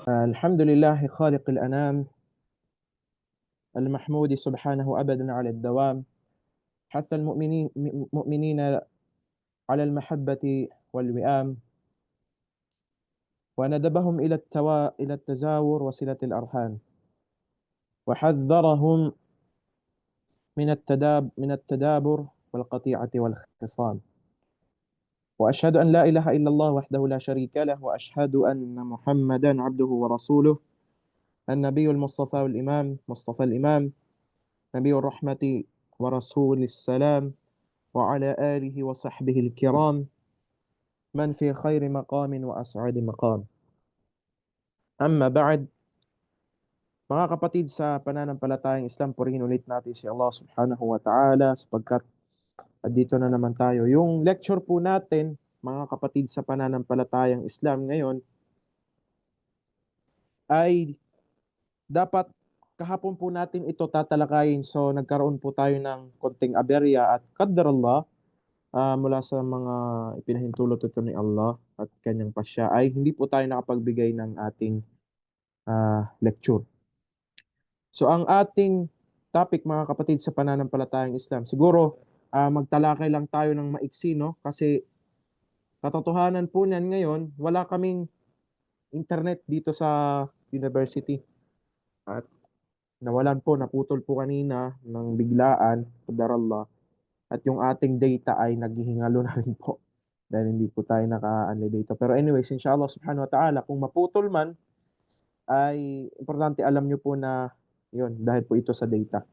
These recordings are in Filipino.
الحمد لله خالق الأنام المحمود سبحانه أبدا على الدوام. حث المؤمنين على المحبة والوئام، وندبهم إلى التزاور وصلة الأرحام، وحذرهم من التدابر والقطيعة والخصام. وأشهد أن لا إله إلا الله وحده لا شريك له، وأشهد أن محمدا عبده ورسوله، النبي المصطفى والإمام مصطفى الإمام، نبي الرحمة ورسول السلام، وعلى آله وصحبه الكرام، من في خير مقام وأسعد مقام. Amma ba'd, mga kapatid sa pananampalatayang Islam, purihin ulit natin si Allah subhanahu wa ta'ala sapagkat dito na naman tayo. Yung lecture po natin, mga kapatid sa pananampalatayang Islam ngayon, ay dapat kahapon po natin ito tatalakayin. So nagkaroon po tayo ng konting aberya at qadarallah, mula sa mga ipinahintulot ito ni Allah at kanyang pasya ay hindi po tayo nakapagbigay ng ating lecture. So ang ating topic mga kapatid sa pananampalatayang Islam, siguro magtalakay lang tayo ng maiksi, no? Kasi katotohanan po niyan ngayon, wala kaming internet dito sa university. At naputol po kanina ng biglaan, qadarallah. At yung ating data ay naghihingalo na rin po dahil hindi po tayo naka-unlay data. Pero anyways, inshallah subhanahu wa ta'ala, kung maputol man, ay importante alam nyo po na yun, dahil po ito sa data.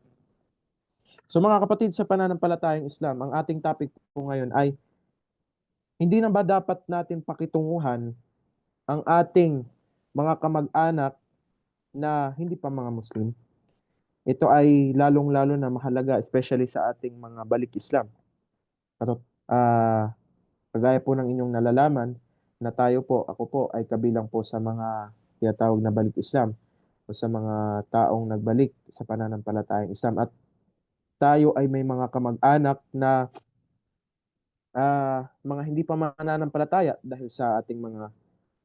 So mga kapatid sa pananampalatayang Islam, ang ating topic po ngayon ay hindi na ba dapat natin pakitunguhan ang ating mga kamag-anak na hindi pa mga Muslim? Ito ay lalong-lalo na mahalaga especially sa ating mga balik Islam. At kagaya po ng inyong nalalaman na ako po ay kabilang po sa mga tinatawag na balik Islam o sa mga taong nagbalik sa pananampalatayang Islam. At tayo ay may mga kamag-anak na mga hindi pa mananampalataya dahil sa ating mga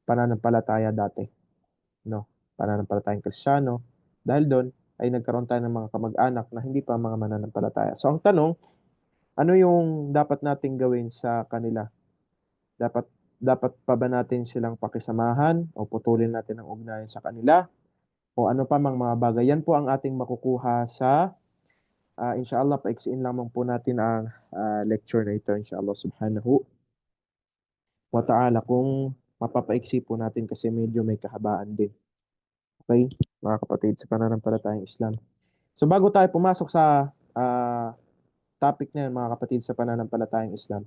pananampalataya dati, no? Pananampalatayang Kristiyano. Dahil doon ay nagkaroon tayo ng mga kamag-anak na hindi pa mga mananampalataya. So ang tanong, ano yung dapat nating gawin sa kanila? Dapat dapat pa ba natin silang pakisamahan o putulin natin ang ugnayan sa kanila? O ano pa mang mga bagay? Yan po ang ating makukuha sa inshallah, paiksiin lamang po natin ang lecture na ito, inshallah subhanahu wa ta'ala, kung mapapaiksi po natin kasi medyo may kahabaan din. Okay, mga kapatid sa pananampalatayang Islam. So bago tayo pumasok sa topic na yun, mga kapatid sa pananampalatayang Islam,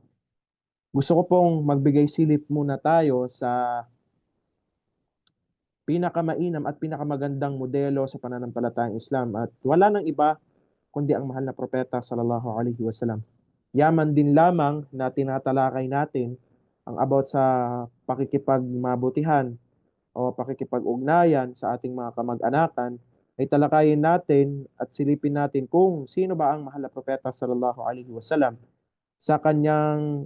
gusto ko pong magbigay silip muna tayo sa pinakamainam at pinakamagandang modelo sa pananampalatayang Islam. At wala nang iba kundi ang mahal na propeta sallallahu alaihi wasallam. Yaman din lamang na tinatalakay natin ang about sa pakikipagmabutihan o pakikipag-ugnayan sa ating mga kamag-anakan, ay talakayin natin at silipin natin kung sino ba ang mahal na propeta sallallahu alaihi wasallam sa kanyang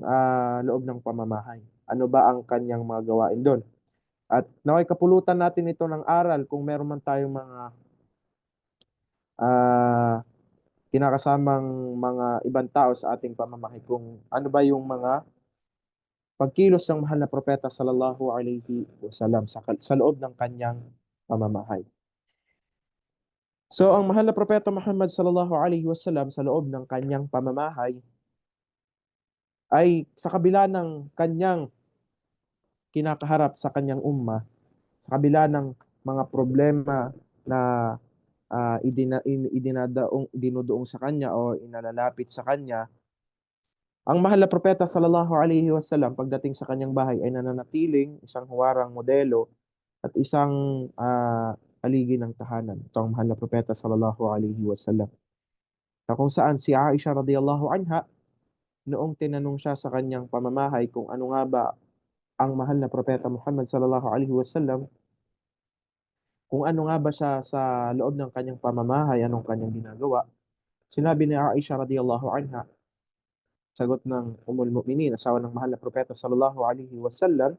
loob ng pamamahay. Ano ba ang kanyang mga gawain doon? At naway kapulutan natin ito ng aral kung meron man tayong mga ah, kinakasamang mga ibang tao sa ating pamamahay, kung ano ba yung mga pagkilos ng mahal na propeta sallallahu alaihi wasallam sa loob ng kanyang pamamahay. So ang mahal na propeta Muhammad sallallahu alaihi wasallam sa loob ng kanyang pamamahay ay sa kabila ng kanyang kinakaharap sa kanyang umma, sa kabila ng mga problema na dinudoong sa kanya o inalalapit sa kanya, ang mahal na propeta sallallahu alaihi wasallam pagdating sa kanyang bahay ay nananatiling isang huwarang modelo at isang aligi ng tahanan. Ito ang mahal na propeta sallallahu alaihi wasallam. Na kung saan si Aisha radhiyallahu anha, noong tinanong siya sa kanyang pamamahay kung ano nga ba ang mahal na propeta Muhammad sallallahu alaihi wasallam, kung ano nga ba siya sa loob ng kanyang pamamahay, anong kanyang ginagawa, sinabi ni Aisha radhiyallahu anha, sagot ng Ummul Mu'minin, asawa ng mahal na propeta sallallahu alaihi wasallam,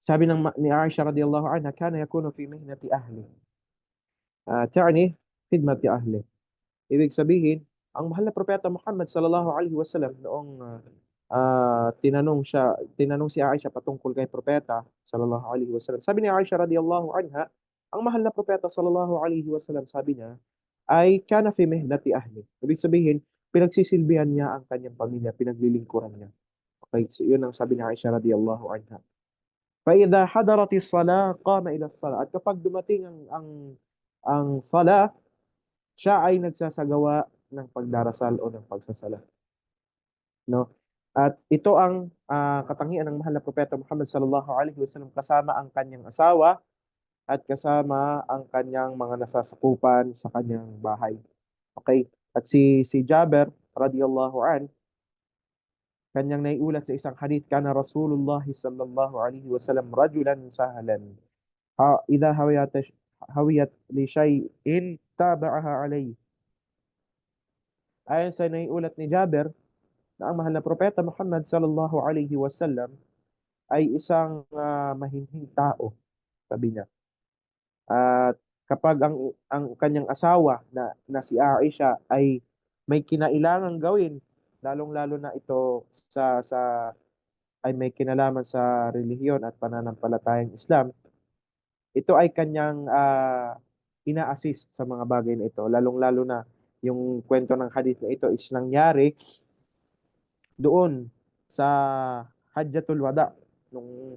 sabi ni Aisha radiyallahu anha, kana yakunu fi mihnati ahli. تعني خدمة أهله. Ibig sabihin, ang mahal na propeta Muhammad sallallahu alaihi wasallam noong tinanong si Aisha patungkol kay propeta sallallahu alaihi wasallam. Sabi ni Aisha radiyallahu anha, ang mahal na propeta sallallahu alaihi wasallam, sabi niya, ay kana fi mihnati ahli. Ibig sabihin, pinagsisilbihan niya ang kanyang pamilya, pinaglilingkuran niya. Okay, so yun ang sabi ni Aisha radiyallahu anha. فإذا حضرت الصلاة قام إلى الصلاة. At kapag dumating ang sala, siya ay nagsasagawa ng pagdarasal o ng pagsasala, no? At ito ang katangian ng mahal na propeta Muhammad sallallahu alaihi wasallam kasama ang kanyang asawa at kasama ang kanyang mga nasasakupan sa kanyang bahay. Okay? At si Jabir radiyallahu an, kanyang naiulat sa isang hadith, kana Rasulullah sallallahu alaihi wasallam rajulan sahlan. إذا هويت لشيء تابعها عليه. Ayon sa naiulat ni Jabir, na ang mahal na propeta Muhammad sallallahu alaihi wasallam ay isang mahinhing tao, sabi niya. At kapag ang kanyang asawa na si Aisha ay may kinailangang gawin, lalong-lalo na ito ay may kinalaman sa relihiyon at pananampalatayang Islam, ito ay kanyang ina-assist sa mga bagay na ito, lalong-lalo na yung kwento ng hadith na ito is nangyari doon sa Hajjatul Wada, nung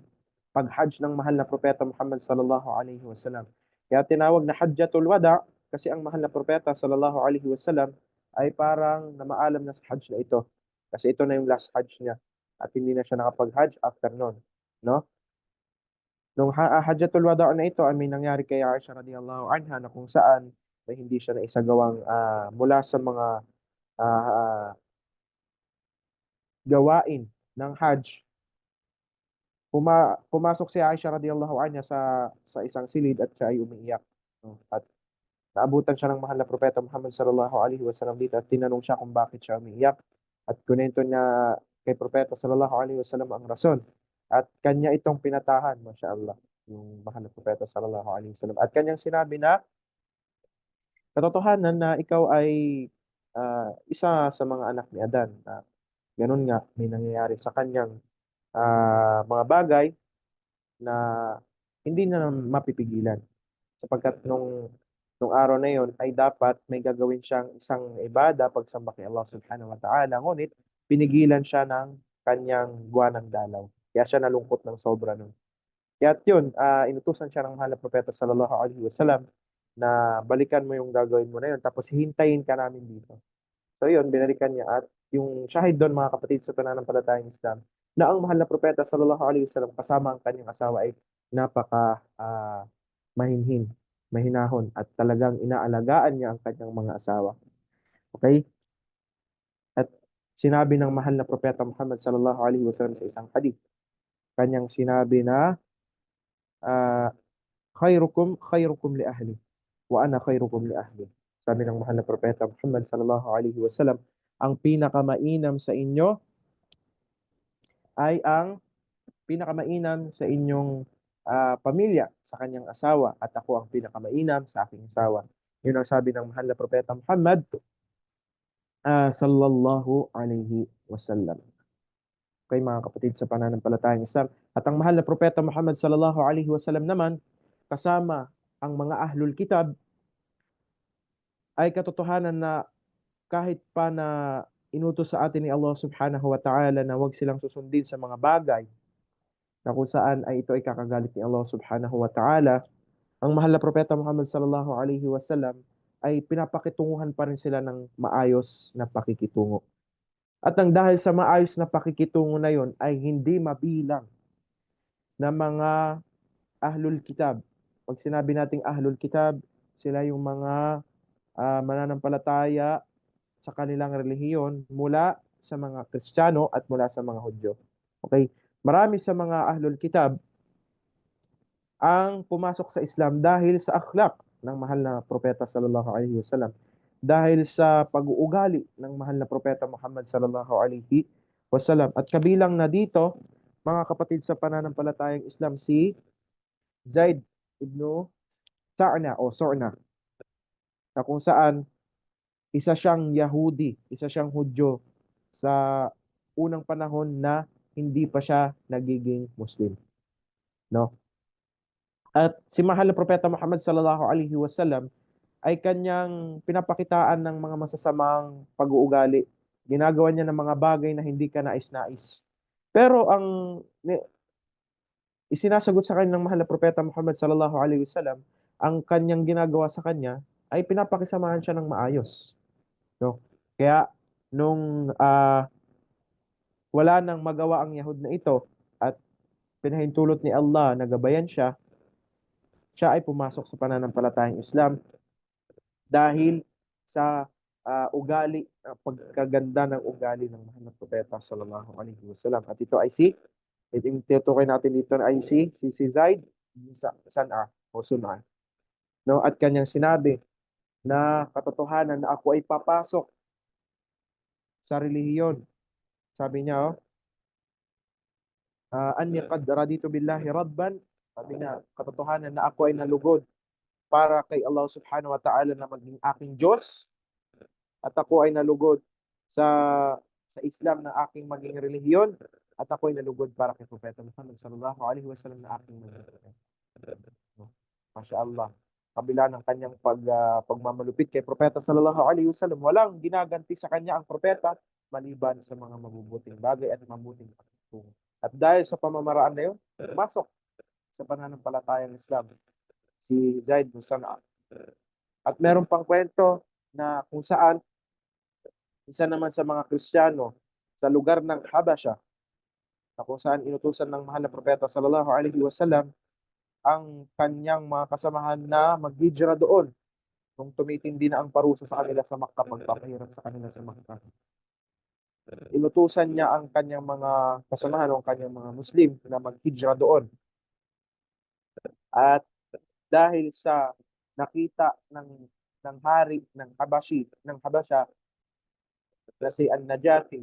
pag-hajj ng mahal na propeta Muhammad sallallahu alaihi wasallam. Kaya tinawag na Hajjatul Wada kasi ang mahal na propeta sallallahu alaihi wasallam ay parang namaalam na sa hajj na ito. Kasi ito na yung last hajj niya at hindi na siya nakapag-hajj after noon, no? Nung Hajjatul Wada na ito ay may nangyari kay Aisha radiyallahu anha na kung saan ay hindi siya naisagawang mula sa mga ah, gawain ng Hajj. Pumasok si Aisha radiyallahu anha sa isang silid at siya ay umiiyak. No? At naabutan siya ng mahal na propeta Muhammad sallallahu alaihi wasallam dito at tinanong siya kung bakit siya umiiyak. At kunento niya kay propeta sallallahu alaihi wasallam ang rason. At kanya itong pinatahan, mashallah, yung mahal na propeta sallallahu alaihi wasallam. At kanyang sinabi na, katotohanan na ikaw ay isa sa mga anak ni Adan. Ganun nga, may nangyayari sa kanyang mga bagay na hindi na mapipigilan. Sapagkat nung araw na yon ay dapat may gagawin siyang isang ibada pagsamba kay Allah subhanahu wa ta'ala. Ngunit pinigilan siya ng kanyang buwanang dalaw. Kaya siya nalungkot ng sobra nun. Kaya yun, inutusan siya ng mahal na propeta sallallahu alaihi wasallam na balikan mo yung gagawin mo na yun, tapos hintayin ka namin dito. So yun, binalikan niya at yung shahid doon, mga kapatid sa pananampalatayang Islam, na ang mahal na propeta sallallahu alaihi wasallam kasama ang kanyang asawa ay napaka mahinhin, mahinahon at talagang inaalagaan niya ang kanyang mga asawa. Okay? At sinabi ng mahal na propeta Muhammad sallallahu alaihi wasallam sa isang hadith, kanyang sinabi na ah, khairukum li ahli wa ana khairukum li ahli. Sabi ng mahal na propeta Muhammad sallallahu alaihi wasallam, ang pinakamainam sa inyo ay ang pinakamainam sa inyong pamilya, sa kanyang asawa, at ako ang pinakamainam sa aking asawa. Yun ang sabi ng mahal na propeta Muhammad sallallahu alaihi wasallam. Okay, mga kapatid sa pananampalatayang Islam. At ang mahal na propeta Muhammad sallallahu alaihi wasallam naman, kasama ang mga ahlul kitab, ay katotohanan na kahit pa na inutos sa atin ni Allah subhanahu wa ta'ala na huwag silang susundin sa mga bagay na kung saan ay ito ay kakagalit ni Allah subhanahu wa ta'ala, ang mahal na propeta Muhammad sallallahu alaihi wasallam ay pinapakitunguhan pa rin sila ng maayos na pakikitungo. At ang dahil sa maayos na pakikitungo na yon ay hindi mabilang na mga ahlul kitab. Pag sinabi nating ahlul kitab, sila yung mga mananampalataya sa kanilang relihiyon mula sa mga Kristiyano at mula sa mga Hudyo. Okay? Marami sa mga ahlul kitab ang pumasok sa Islam dahil sa akhlaq ng mahal na propeta sallallahu alaihi wasallam, dahil sa pag-uugali ng mahal na propeta Muhammad sallallahu alaihi wasallam. At kabilang na dito mga kapatid sa pananampalatayang Islam, si Zaid ibn Sorna, na kung saan isa siyang Yahudi, isa siyang Hudyo sa unang panahon na hindi pa siya nagiging Muslim, no? At si mahal na propeta Muhammad sallallahu alaihi wasallam ay kanyang pinapakitaan ng mga masasamang pag-uugali. Ginagawa niya ng mga bagay na hindi ka nais-nais. Pero ang isinasagot sa kanya ng mahal na propeta Muhammad sallallahu alaihi wasallam, ang kanyang ginagawa sa kanya ay pinapakisamahan siya ng maayos, no? Kaya nung wala nang magawa ang Yahud na ito at pinahintulot ni Allah na gabayan siya, siya ay pumasok sa pananampalatayang Islam dahil sa ugali, pagkaganda ng ugali ng mahal na propeta sallallahu alaihi wasallam. At ito ay yung tinutukoy natin dito ay si Zaid bin San'a o Sun'a. No? At kanyang sinabi na katotohanan na ako ay papasok sa relihiyon. Sabi niya, anni qad raditu billahi rabban. Sabi niya, katotohanan na ako ay nalugod para kay Allah subhanahu wa ta'ala na maging aking Diyos, at ako ay nalugod sa Islam na aking maging relihiyon, at ako ay nalugod para kay Propeta Muhammad sallallahu alaihi wasallam na aking maging relihiyon. No? Masya Allah. Kabila ng kanyang pagmamalupit kay Propeta sallallahu alaihi wasallam, walang ginaganti sa kanya ang propeta maliban sa mga mabubuting bagay at mabuting pagtutungo. At dahil sa pamamaraan na yun, pumasok sa pananampalatayang Islam si Zaid bin San'a. At meron pang kwento na kung saan isa naman sa mga Kristiyano sa lugar ng Habasha, na kung saan inutusan ng mahal na propeta sallallahu alaihi wasallam ang kanyang mga kasamahan na maghijra doon nung tumitindi na ang parusa sa kanila sa Makkah, pagpapahirap sa kanila sa Makkah. Inutusan niya ang kanyang mga kasamahan o ang kanyang mga Muslim na maghijra doon. At dahil sa nakita ng hari ng Habasha na si An-Najati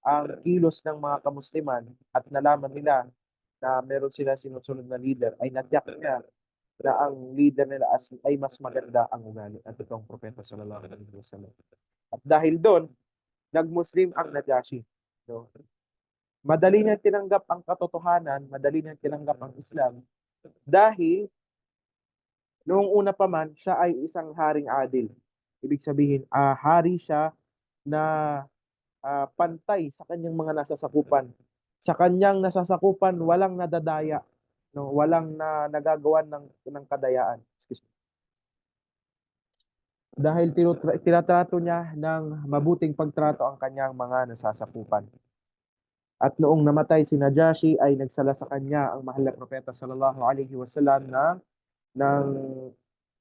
ang kilos ng mga kamusliman at nalaman nila na meron sila sinusunod na leader, ay natiyak niya na ang leader nila ay mas maganda ang ugali at itong propeta sallallahu alaihi wasallam. At dahil doon, nag-Muslim ang Najashi. So, madali niya tinanggap ang katotohanan, madali niya tinanggap ang Islam dahil noong una pa man, siya ay isang haring adil. Ibig sabihin, hari siya na pantay sa kanyang mga nasasakupan. Sa kanyang nasasakupan, walang nadadaya, no? Walang nagagawan ng kadayaan. Excuse me. Dahil tinatrato niya ng mabuting pagtrato ang kanyang mga nasasakupan. At noong namatay si Najashi ay nagsala sa kanya ang mahal na propeta sallallahu alaihi wasallam ng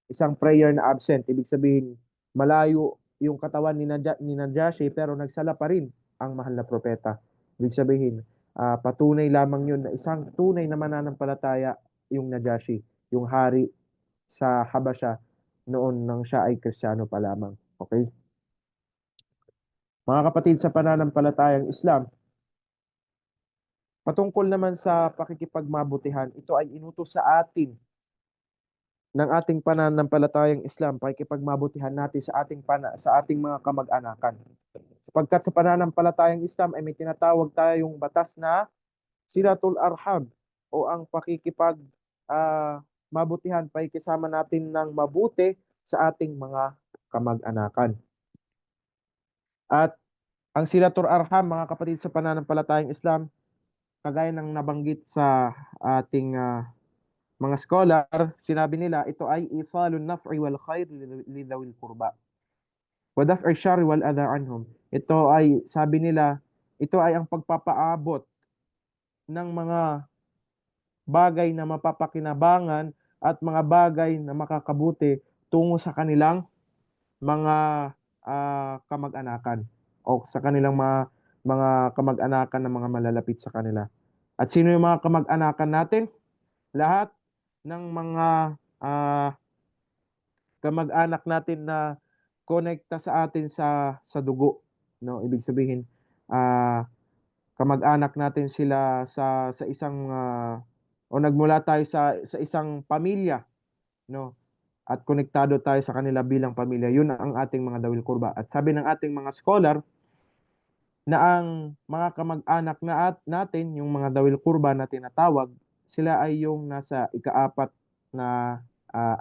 isang prayer na absent. Ibig sabihin, malayo yung katawan ni Najashi pero nagsala pa rin ang mahal na propeta. Ibig sabihin, patunay lamang yun na isang tunay na mananampalataya yung Najashi, yung hari sa Habasha noon nang siya ay Kristiyano pa lamang. Okay? Mga kapatid sa pananampalatayang Islam, patungkol naman sa pakikipagmabutihan, ito ay inutos sa atin ng ating pananampalatayang Islam, pakikipagmabutihan natin sa ating mga kamag-anakan. Sapagkat sa pananampalatayang Islam ay may tinatawag tayong batas na Silatul Arham o ang pakikipag mabutihan, pakikisama natin ng mabuti sa ating mga kamag-anakan. At ang Silatul Arham, mga kapatid sa pananampalatayang Islam, kagaya ng nabanggit sa ating mga scholar, sinabi nila ito ay isalun naf'i wal khair li dhawil qurba wa daf'i syarri wal adha anhum. Ito ay, sabi nila, ito ay ang pagpapaabot ng mga bagay na mapapakinabangan at mga bagay na makakabuti tungo sa kanilang mga kamag-anakan o sa kanilang mga kamag-anakan na mga malalapit sa kanila. At sino yung mga kamag-anakan natin? Lahat ng mga kamag-anak natin na konekta sa atin sa dugo, no? Ibig sabihin, kamag-anak natin sila sa isang o nagmula tayo sa isang pamilya, no? At konektado tayo sa kanila bilang pamilya. Yun ang ating mga dawil kurba. At sabi ng ating mga scholar na ang mga kamag-anak natin, yung mga dawil kurba na tinatawag, sila ay yung nasa ikaapat na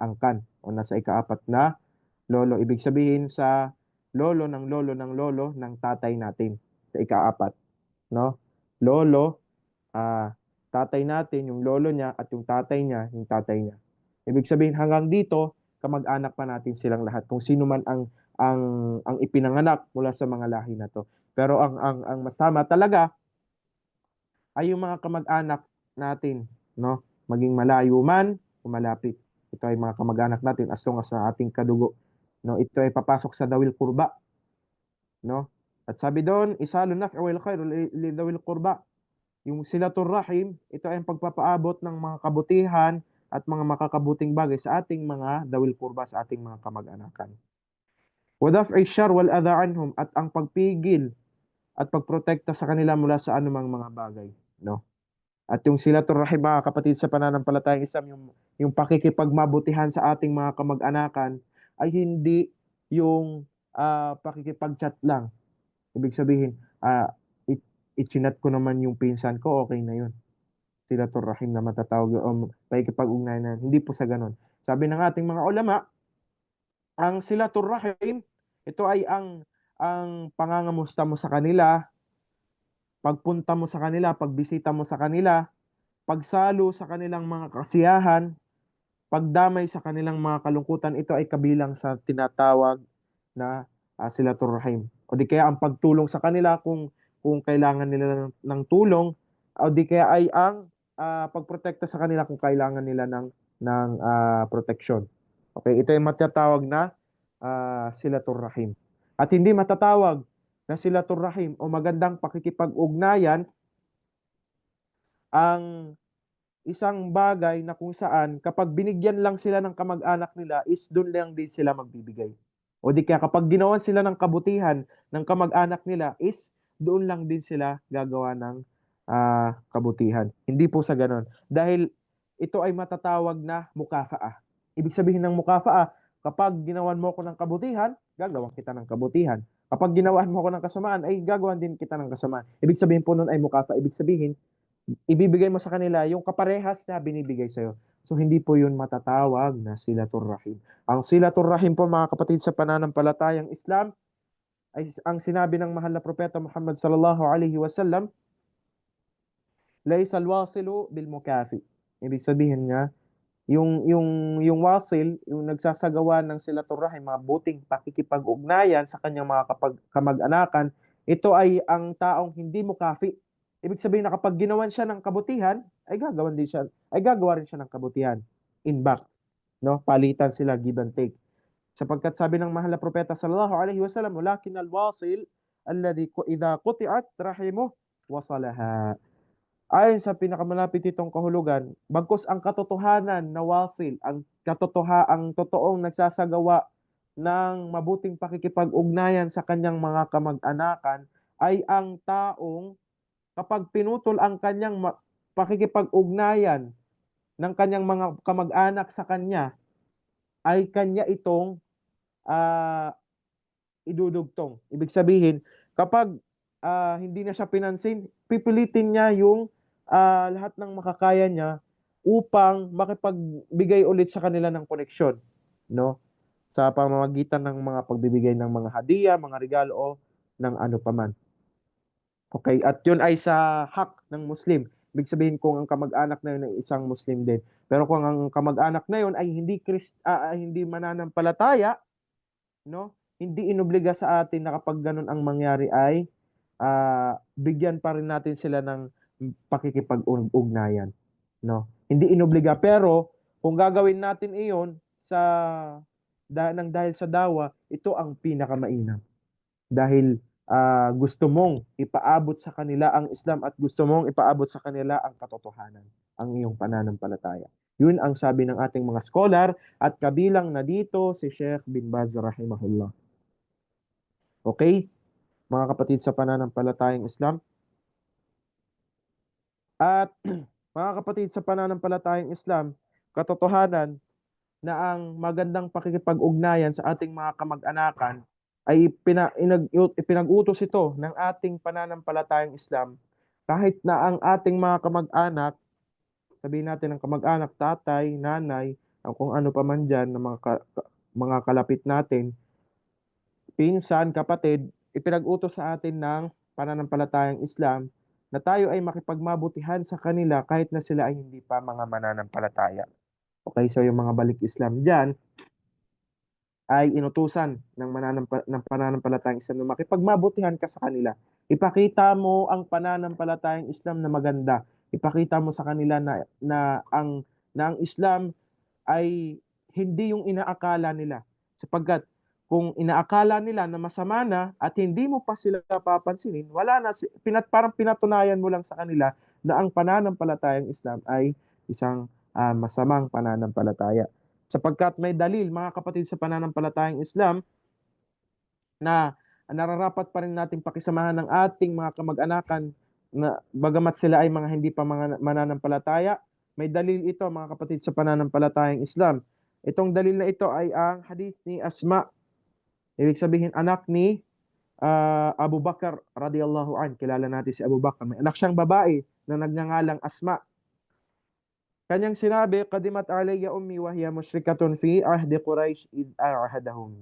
angkan o nasa ikaapat na lolo. Ibig sabihin sa lolo ng lolo ng lolo ng tatay natin sa ikaapat, no? Lolo, tatay natin, yung lolo niya at yung tatay niya, yung tatay niya. Ibig sabihin hanggang dito, kamag-anak pa natin silang lahat kung sino man ang ang ipinanganak mula sa mga lahi na to. Pero ang mas tama talaga ay yung mga kamag-anak natin, no? Maging malayo man o malapit. Ito ay mga kamag-anak natin as long as sa ating kadugo, no? Ito ay papasok sa dawil kurba, no? At sabi doon, isalu naf'u wal khairu li dawil qurba. Yung silatul rahim, ito ay ang pagpapaabot ng mga kabutihan at mga makakabuting bagay sa ating mga dawil kurba, sa ating mga kamag-anakan. Wa daf'i syarr wal adha anhum, at ang pagpigil at pagprotekta sa kanila mula sa anumang mga bagay, no? At yung silatul rahim, mga kapatid sa pananampalatayang Islam, yung pakikipagmabutihan sa ating mga kamag-anakan ay hindi yung pakikipag-chat lang. Ibig sabihin, i-chinat ko naman yung pinsan ko, okay na yun. Silatul rahim na matatawag o pakikipag-ugnayan. Hindi po sa ganun. Sabi ng ating mga ulama, ang silatul rahim, ito ay ang pangangamusta mo sa kanila, pagpunta mo sa kanila, pagbisita mo sa kanila, pagsalo sa kanilang mga kasiyahan, pagdamay sa kanilang mga kalungkutan, ito ay kabilang sa tinatawag na silatul rahim. O di kaya ang pagtulong sa kanila kung kailangan nila ng tulong, o di kaya ay ang pagprotekta sa kanila kung kailangan nila ng proteksyon. Okay, ito ay matatawag na silatul rahim. At hindi matatawag na silatul rahim o magandang pakikipag-ugnayan ang isang bagay na kung saan kapag binigyan lang sila ng kamag-anak nila is doon lang din sila magbibigay. O di kaya kapag ginawan sila ng kabutihan ng kamag-anak nila is doon lang din sila gagawa ng kabutihan. Hindi po sa ganon. Dahil ito ay matatawag na mukafaa. Ibig sabihin ng mukafaa, kapag ginawan mo ko ng kabutihan, gagawan kita ng kabutihan. Kapag ginawan mo ko ng kasamaan, ay gagawan din kita ng kasamaan. Ibig sabihin po nun ay mukafaa. Ibig sabihin, ibibigay mo sa kanila yung kaparehas na binibigay sa'yo. So, hindi po yun matatawag na silatul rahim. Ang silatul rahim po, mga kapatid sa pananampalatayang Islam, ay ang sinabi ng mahal na propeta Muhammad sallallahu alaihi wasallam, laisa alwasilu bil mukafi. Ibig sabihin nga, yung wasil, yung nagsasagawa ng silatul rahim, mabuting pakikipag-ugnayan sa kanyang mga kamag-anakan, ito ay ang taong hindi mukafi. Ibig sabihin na kapag ginawan siya ng kabutihan, ay gagawa rin siya ng kabutihan. In back, no? Palitan sila, give and take. Sapagkat sabi ng mahal na propeta sallallahu alaihi wasallam, walakin alwasil alladhi idha quti'at rahimuh wasalaha. Ayon sa pinakamalapit itong kahulugan, bagkus ang katotohanan na wasil, ang totoong nagsasagawa ng mabuting pakikipag-ugnayan sa kanyang mga kamag-anakan ay ang taong kapag pinutol ang kanyang pakikipag-ugnayan ng kanyang mga kamag-anak sa kanya, ay kanya itong ah, idudugtong. Ibig sabihin, kapag hindi na siya pinansin, pipilitin niya yung lahat ng makakaya niya upang makipagbigay ulit sa kanila ng koneksyon, no? Sa pamamagitan ng mga pagbibigay ng mga hadiah, mga regalo o ng ano paman. Okay, at yun ay sa hak ng Muslim. Ibig sabihin kung ang kamag-anak na yun ay isang Muslim din. Pero kung ang kamag-anak na yun ay hindi mananampalataya, no? Hindi inobliga sa atin na kapag ganun ang mangyari ay bigyan pa rin natin sila ng pakikipag-ugnayan, no? Hindi inobliga, pero kung gagawin natin iyon dahil sa dawa, ito ang pinakamainam. Dahil gusto mong ipaabot sa kanila ang Islam at gusto mong ipaabot sa kanila ang katotohanan, ang iyong pananampalataya. Yun ang sabi ng ating mga scholar at kabilang na dito si Sheikh bin Baz rahimahullah. Okay? Mga kapatid sa pananampalatayang Islam, At mga kapatid, sa pananampalatayang Islam, katotohanan na ang magandang pakikipag-ugnayan sa ating mga kamag-anakan ay ipinag-utos ito ng ating pananampalatayang Islam, kahit na ang ating mga kamag-anak, sabihin natin ang kamag-anak, tatay, nanay, ang kung ano pa man dyan, ng mga kalapit natin, pinsan, kapatid, ipinag-utos sa atin ng pananampalatayang Islam na tayo ay makipagmabutihan sa kanila kahit na sila ay hindi pa mga mananampalataya. Okay, so yung mga balik Islam dyan ay inutusan ng pananampalatayang Islam na makipagmabutihan ka sa kanila. Ipakita mo ang pananampalatayang Islam na maganda. Ipakita mo sa kanila na ang Islam ay hindi yung inaakala nila. Sapagkat kung inaakala nila na masama na at hindi mo pa sila papansinin, wala na, parang pinatunayan mo lang sa kanila na ang pananampalatayang Islam ay isang masamang pananampalataya. Sapagkat may dalil, mga kapatid, sa pananampalatayang Islam na nararapat pa rin nating pakisamahan ng ating mga kamag-anakan na bagamat sila ay mga hindi pa mga mananampalataya, may dalil ito, mga kapatid, sa pananampalatayang Islam. Itong dalil na ito ay ang hadith ni Asma, ibig sabihin anak ni Abu Bakar radiyallahu an. Kilala natin si Abu Bakar. May anak siyang babae na nagngangalang Asma. Kanyang sinabi, "Qadimat alayya ummi wa hiya musyrikatun fi ahdi Quraysh id ahadahum."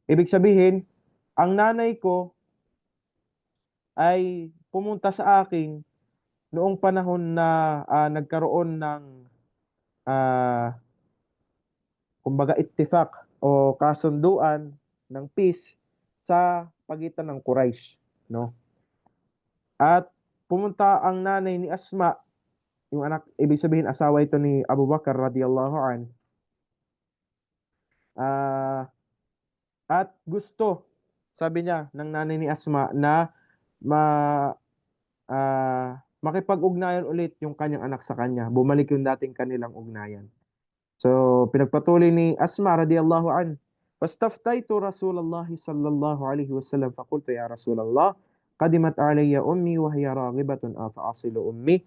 Ibig sabihin, ang nanay ko ay pumunta sa akin noong panahon na nagkaroon ng ah, kumbaga ittifaq o kasunduan ng peace sa pagitan ng Quraysh, no? At pumunta ang nanay ni Asma, yung anak, ibig sabihin asawa ito ni Abu Bakar radiyallahu an, ah, at gusto, sabi niya, ng nanay ni Asma na ma makipag-ugnayan ulit yung kanyang anak sa kanya. Bumalik yung dating kanilang ugnayan. So, pinagpatuloy ni Asma radiyallahu an, "Fastaftaitu Rasulullah sallallahu alaihi wasallam faqultu ya Rasulullah, qadimat alayya ummi wa hiya raghibatun afa asilu ummi."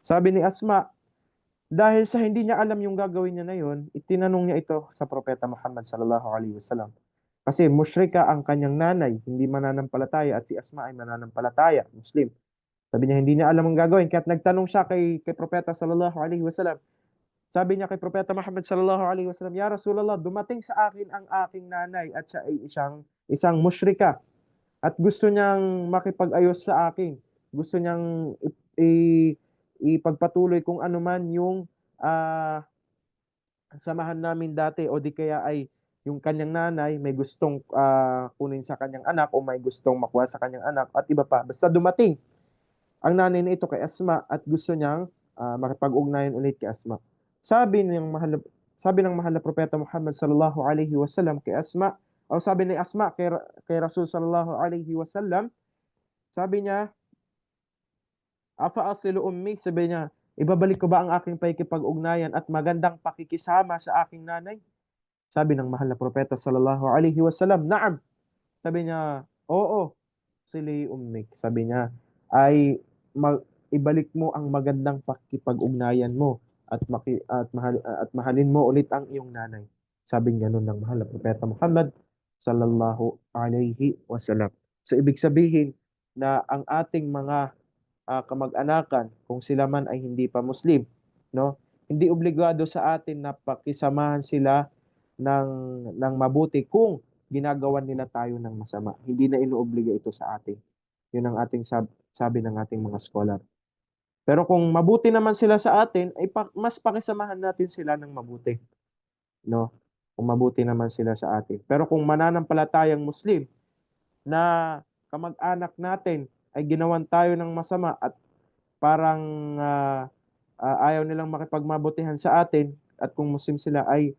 Sabi ni Asma, dahil sa hindi niya alam yung gagawin niya na yun, itinanong niya ito sa Propeta Muhammad sallallahu alaihi wasallam. Kasi musyrika ang kanyang nanay, hindi mananampalataya, at si Asma ay mananampalataya, Muslim. Sabi niya hindi niya alam ang gagawin, kaya't nagtanong siya kay Propeta sallallahu alaihi wasallam. Sabi niya kay Propeta Muhammad sallallahu alaihi wasallam, "Ya Rasulullah, dumating sa akin ang aking nanay at siya ay isang musyrika at gusto niyang makipag-ayos sa akin. Gusto niyang ipagpatuloy kung ano man yung ah, samahan namin dati, o di kaya ay yung kanyang nanay may gustong kunin sa kanyang anak o may gustong makuha sa kanyang anak at iba pa. Basta dumating ang nanay na ito kay Asma at gusto niyang makipag-ugnayan ulit kay Asma. Sabi ng mahal na, sabi ng mahal na propeta Muhammad sallallahu alaihi wasallam kay Asma, o sabi ni Asma kay Rasul sallallahu alaihi wasallam, sabi niya, "Afa asilu ummi?" Sabi niya, ibabalik ko ba ang aking pakikipag-ugnayan at magandang pakikisama sa aking nanay? Sabi ng mahal na propeta sallallahu alaihi wasallam, "Na'am." Sabi niya, "Oo, sili ummik." Sabi niya, ay ibalik mo ang magandang pakikipag-ugnayan mo at mahalin mo ulit ang iyong nanay. Sabi niya noon ng mahal na propeta Muhammad sallallahu alaihi wasallam. So ibig sabihin na ang ating mga kamag-anakan, kung sila man ay hindi pa Muslim, no? Hindi obligado sa atin na pakisamahan sila ng mabuti kung ginagawan nila tayo ng masama. Hindi na inuobliga ito sa atin. Yun ang ating sabi ng ating mga scholar. Pero kung mabuti naman sila sa atin, ay mas pakisamahan natin sila ng mabuti, no? Kung mabuti naman sila sa atin. Pero kung mananampalatayang Muslim na kamag-anak natin ay ginawan tayo ng masama at parang ayaw nilang makipagmabutihan sa atin, at kung Muslim sila ay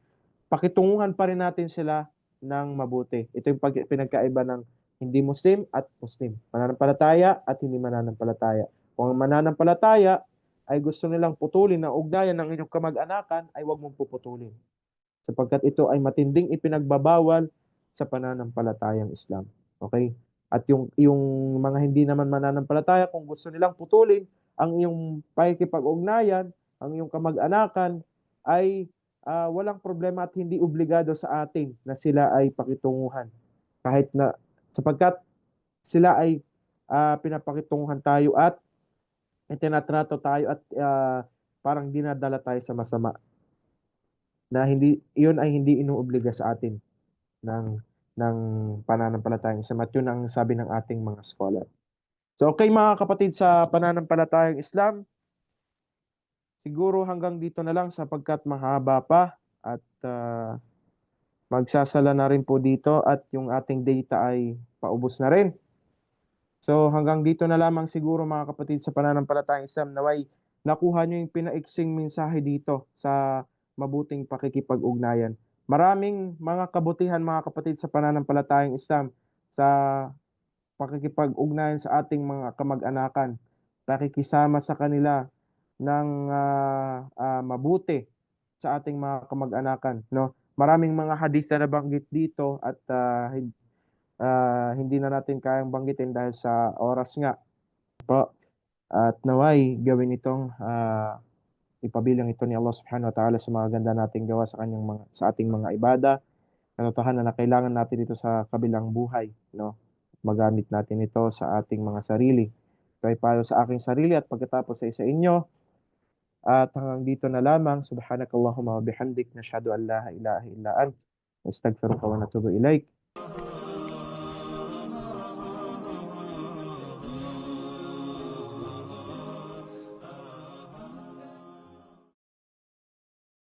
pakitunguhan pa rin natin sila ng mabuti. Ito yung pinagkaiba ng hindi Muslim at Muslim. Mananampalataya at hindi mananampalataya. Kung ang mananampalataya ay gusto nilang putulin ang ugnayan ng inyong kamag-anakan, ay huwag mong puputulin. Sapagkat ito ay matinding ipinagbabawal sa pananampalatayang Islam. Okay? At yung mga hindi naman mananampalataya, kung gusto nilang putulin ang iyong pakikipag-ugnayan, ang iyong kamag-anakan, ay walang problema at hindi obligado sa atin na sila ay pakitunguhan. Kahit na sapagkat sila ay pinapakitunguhan tayo at itinatrato tayo at parang dinadala tayo sa masama na hindi iyon ay hindi inuobliga sa atin ng ng pananampalatayang Islam at yun ang sabi ng ating mga scholar. So okay mga kapatid, sa pananampalatayang Islam, siguro hanggang dito na lang sapagkat mahaba pa at magsasala na rin po dito at yung ating data ay paubos na rin. So hanggang dito na lamang siguro mga kapatid sa pananampalatayang Islam, naway nakuha nyo yung pinaiksing mensahe dito sa mabuting pakikipag-ugnayan. Maraming mga kabutihan mga kapatid sa pananampalatayang Islam sa pakikipag-ugnayan sa ating mga kamag-anakan, pakikisama sa kanila ng mabuti sa ating mga kamag-anakan, no? Maraming mga hadith na nabanggit dito at hindi na natin kayang banggitin dahil sa oras nga po. At naway gawin itong ipabilang ito ni Allah Subhanahu wa Ta'ala sa mga ganda nating gawa sa kanyang sa ating mga ibada. Katotohanan na kailangan natin ito sa kabilang buhay, no? Magamit natin ito sa ating mga sarili. Kaya para sa aking sarili at pagkatapos sa inyo. At hanggang dito na lamang. Subhanakallahumma wa bihamdik. Nashhadu an la ilaha illa ant. Astaghfiruka wa natubu ilaik.